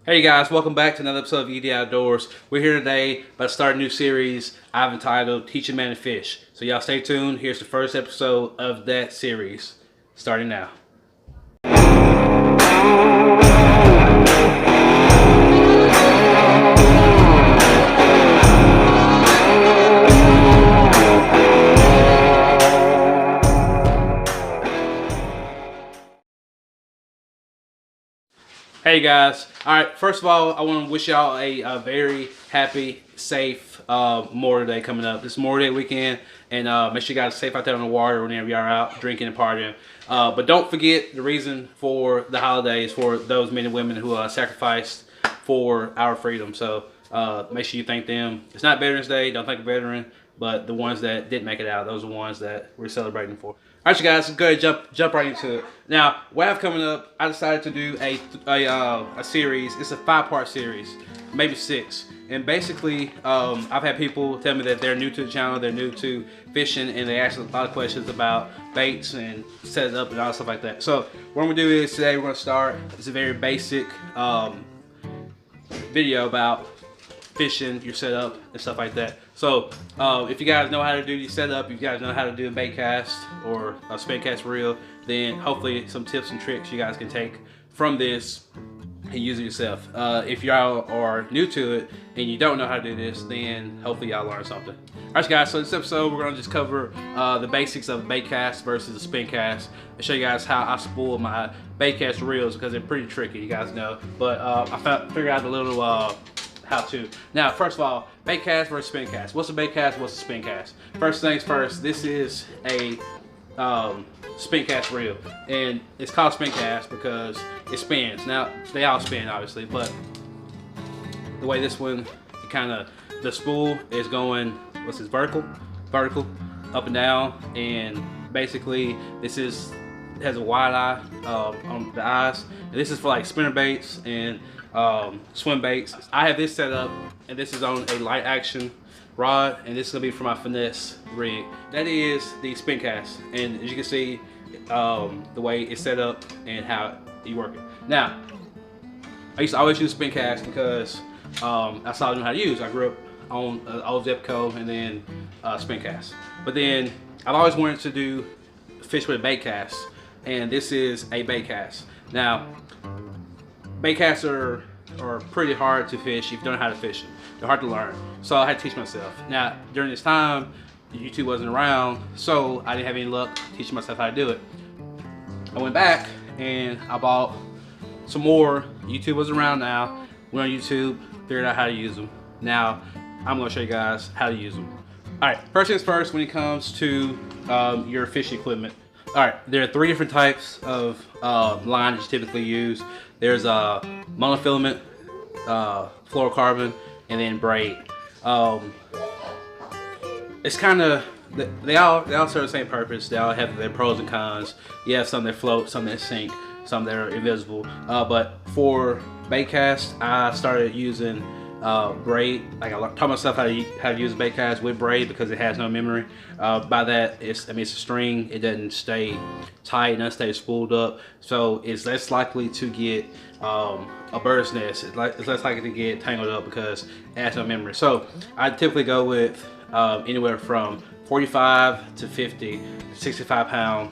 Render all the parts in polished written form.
Hey guys, welcome back to another episode of ED Outdoors. We're here today about to start a new series I've entitled Teach a Man to Fish. So y'all stay tuned. Here's the first episode of that series, starting now. Hey guys, alright, first of all, I want to wish y'all a very happy, safe Memorial Day coming up. This Memorial Day weekend, and make sure you guys are safe out there on the water whenever y'all are out drinking and partying. But don't forget the reason for the holidays for those men and women who sacrificed for our freedom. So make sure you thank them. It's not Veterans Day, don't thank a veteran, but the ones that didn't make it out, those are the ones that we're celebrating for. All right, you guys, let's go ahead and jump right into it. Now, what I have coming up, I decided to do a series. It's a 5-part series, maybe 6. And basically, I've had people tell me that they're new to the channel, they're new to fishing, and they ask a lot of questions about baits and set it up and all stuff like that. So what I'm gonna do is today we're gonna start. It's a very basic video about fishing, your setup, and stuff like that. So if you guys know how to do your setup, if you guys know how to do a bait cast or a spin cast reel, then hopefully some tips and tricks you guys can take from this and use it yourself. If y'all are new to it and you don't know how to do this, then hopefully y'all learn something. Alright guys, so this episode we're gonna just cover the basics of bait cast versus a spin cast and show you guys how I spool my bait cast reels because they're pretty tricky, you guys know. But I figured out a little how to. Now, first of all, bait cast versus spin cast. What's a bait cast? What's a spin cast? First things first, this is a spin cast reel, and it's called spin cast because it spins. Now, they all spin obviously, but the way this one, the spool is going, what's this, vertical, up and down, and basically this has a wide eye on the eyes, and this is for like spinner baits and swim baits. I have this set up, and this is on a light action rod, and this is gonna be for my finesse rig. That is the spin cast, and as you can see, the way it's set up and how you work it. Now, I used to always use spin cast because that's all I knew how to use. I grew up on old Zepco and then spin cast. But then I've always wanted to do fish with a bait cast, and this is a bait cast. Now, bait casts are pretty hard to fish if you don't know how to fish them. They're hard to learn, so I had to teach myself. Now, during this time, YouTube wasn't around, so I didn't have any luck teaching myself how to do it. I went back and I bought some more. YouTube was around now. Went on YouTube, figured out how to use them. Now, I'm gonna show you guys how to use them. All right, first things first, when it comes to your fishing equipment. All right, there are 3 different types of line that you typically use. There's monofilament, fluorocarbon, and then braid. It's kind of, they all serve the same purpose. They all have their pros and cons. You have some that float, some that sink, some that are invisible. But for bait cast, I started using braid. Like I taught myself how to use a bait cast with braid because it has no memory. By that, it's a string. It doesn't stay tight, it doesn't stay spooled up, so it's less likely to get a bird's nest. It's less likely to get tangled up because it has no memory. So I typically go with anywhere from 45 to 50, 65 pound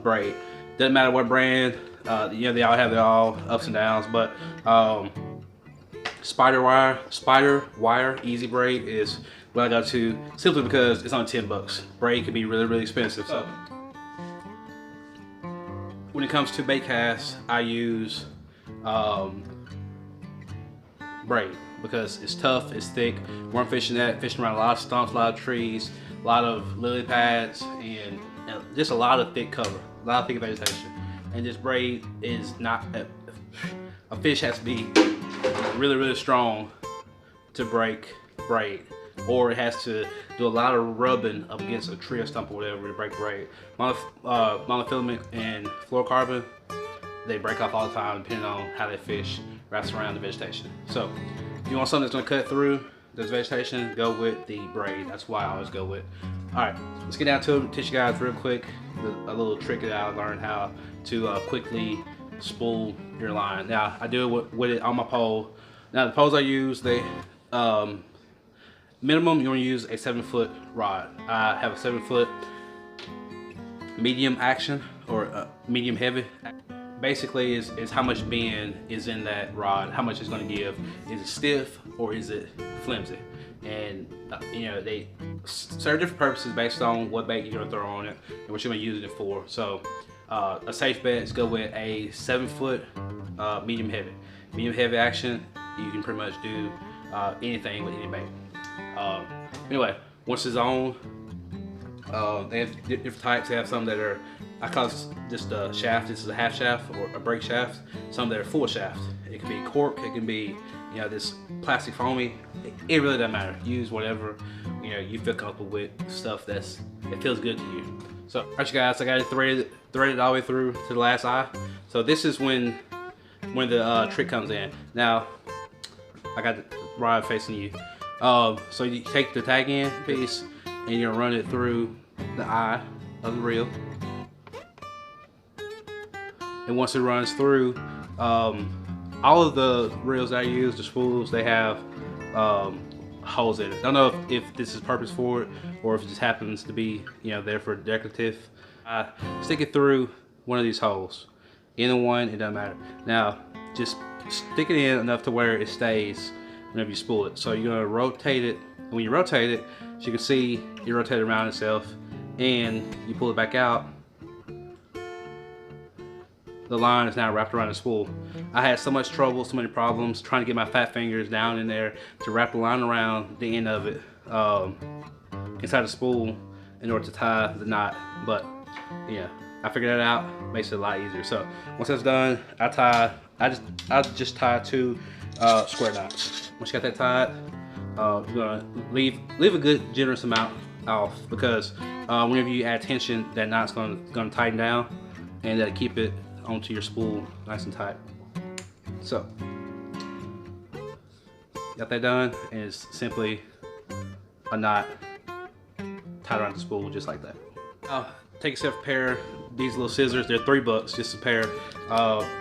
braid. Doesn't matter what brand. You know, they all have their ups and downs, but Spider wire easy braid is what I go to, simply because it's only 10 bucks. Braid can be really expensive. So when it comes to bait casts, I use braid because it's tough, it's thick. Where I'm fishing around a lot of stumps, a lot of trees, a lot of lily pads, and just a lot of thick cover, a lot of thick vegetation. And this braid is not a fish has to be really strong to break braid, or it has to do a lot of rubbing up against a tree or stump or whatever to break braid. Monofilament and fluorocarbon, they break off all the time depending on how that fish wraps around the vegetation. So if you want something that's going to cut through this vegetation, go with the braid. That's why I always go with. Alright, let's get down to it. Teach you guys real quick a little trick that I learned how to quickly spool your line. Now I do it with it on my pole. Now the poles I use, they minimum you want to use a 7-foot rod. I have a 7-foot medium action or medium heavy. Basically is how much bend is in that rod, how much it's going to give. Is it stiff or is it flimsy? And you know, they serve different purposes based on what bait you're going to throw on it and what you're going to use it for. So a safe bet is go with a 7-foot medium heavy. Medium heavy action, you can pretty much do anything with any bait. Anyway, once it's on, they have different types. They have some that are, I call this just a shaft. This is a half shaft or a brake shaft. Some that are full shaft. It can be cork. It can be, you know, this plastic foamy. It really doesn't matter. Use whatever, you know, you feel comfortable with. Stuff that feels good to you. So, alright, you guys, I got it threaded all the way through to the last eye. So this is when the trick comes in. Now, I got the rod facing you. So you take the tag end piece and you're gonna run it through the eye of the reel. And once it runs through, all of the reels that I use, the spools, they have holes in it. I don't know if this is purpose for it or if it just happens to be, you know, there for decorative. I stick it through one of these holes. Either one, it doesn't matter. Now, just stick it in enough to where it stays whenever you spool it. So you're gonna rotate it. And when you rotate it, as you can see, it rotates around itself, and you pull it back out. The line is now wrapped around the spool. I had so much trouble, so many problems trying to get my fat fingers down in there to wrap the line around the end of it inside the spool in order to tie the knot. But yeah, I figured that out. Makes it a lot easier. So once that's done, I just tie 2 square knots. Once you got that tied, you're gonna leave a good generous amount off, because whenever you add tension, that knot's gonna tighten down, and that'll keep it onto your spool nice and tight. So got that done, and it's simply a knot tied around the spool just like that. Take yourself a pair of these little scissors. They're $3, just a pair.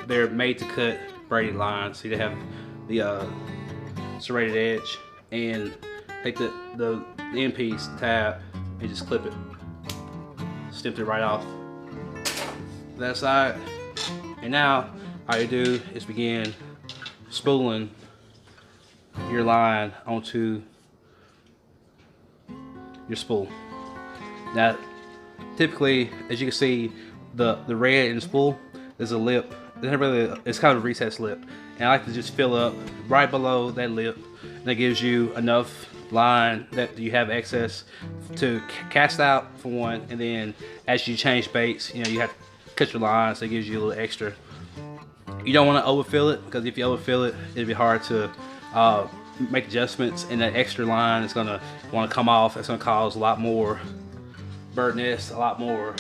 They're made to cut braided lines. See, they have the serrated edge, and take the end piece, tab, and just clip it. Snip it right off that side. And now all you do is begin spooling your line onto your spool. Now, typically, as you can see, the red in the spool, there's a lip. It's kind of a recessed lip, and I like to just fill up right below that lip. And that gives you enough line that you have excess to cast out for one, and then as you change baits, you know, you have to cut your line, so it gives you a little extra. You don't want to overfill it, because if you overfill it, it'll be hard to make adjustments, and that extra line is gonna want to come off. It's gonna cause a lot more bird nests, a lot more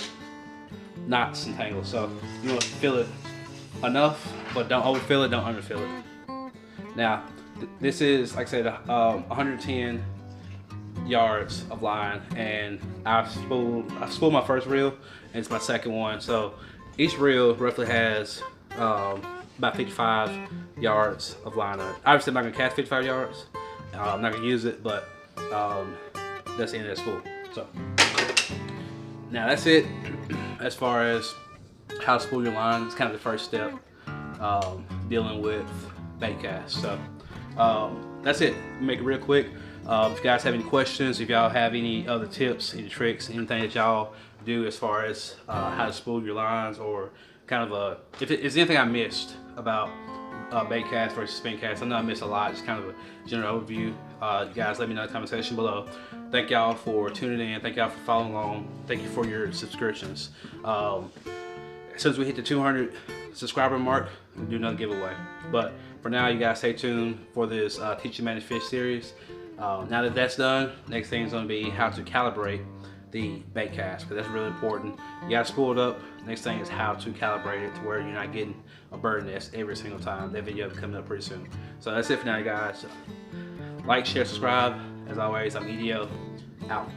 knots and tangles. So you want to fill it enough, but don't overfill it, don't underfill it. Now, this is, like I said, 110 yards of line, and I spooled my first reel, and it's my second one. So each reel roughly has about 55 yards of line on it. Obviously, I'm not gonna cast 55 yards. I'm not gonna use it, but that's the end of that spool. So now that's it as far as how to spool your line. It's kind of the first step dealing with bait cast. So that's it. Make it real quick. If you guys have any questions, if y'all have any other tips, any tricks, anything that y'all do as far as how to spool your lines, or kind of if it's anything I missed about bait cast versus spin cast. I know I missed a lot, just kind of a general overview. You guys let me know in the comment section below. Thank y'all for tuning in. Thank y'all for following along. Thank you for your subscriptions. As soon as we hit the 200 subscriber mark, we'll do another giveaway. But for now, you guys stay tuned for this Teach You Manage Fish series. Now that that's done, next thing is going to be how to calibrate the bait cast, because that's really important. You got to spool it up. Next thing is how to calibrate it to where you're not getting a bird nest every single time. That video will be coming up pretty soon. So that's it for now, guys. Like, share, subscribe. As always, I'm EDO, out.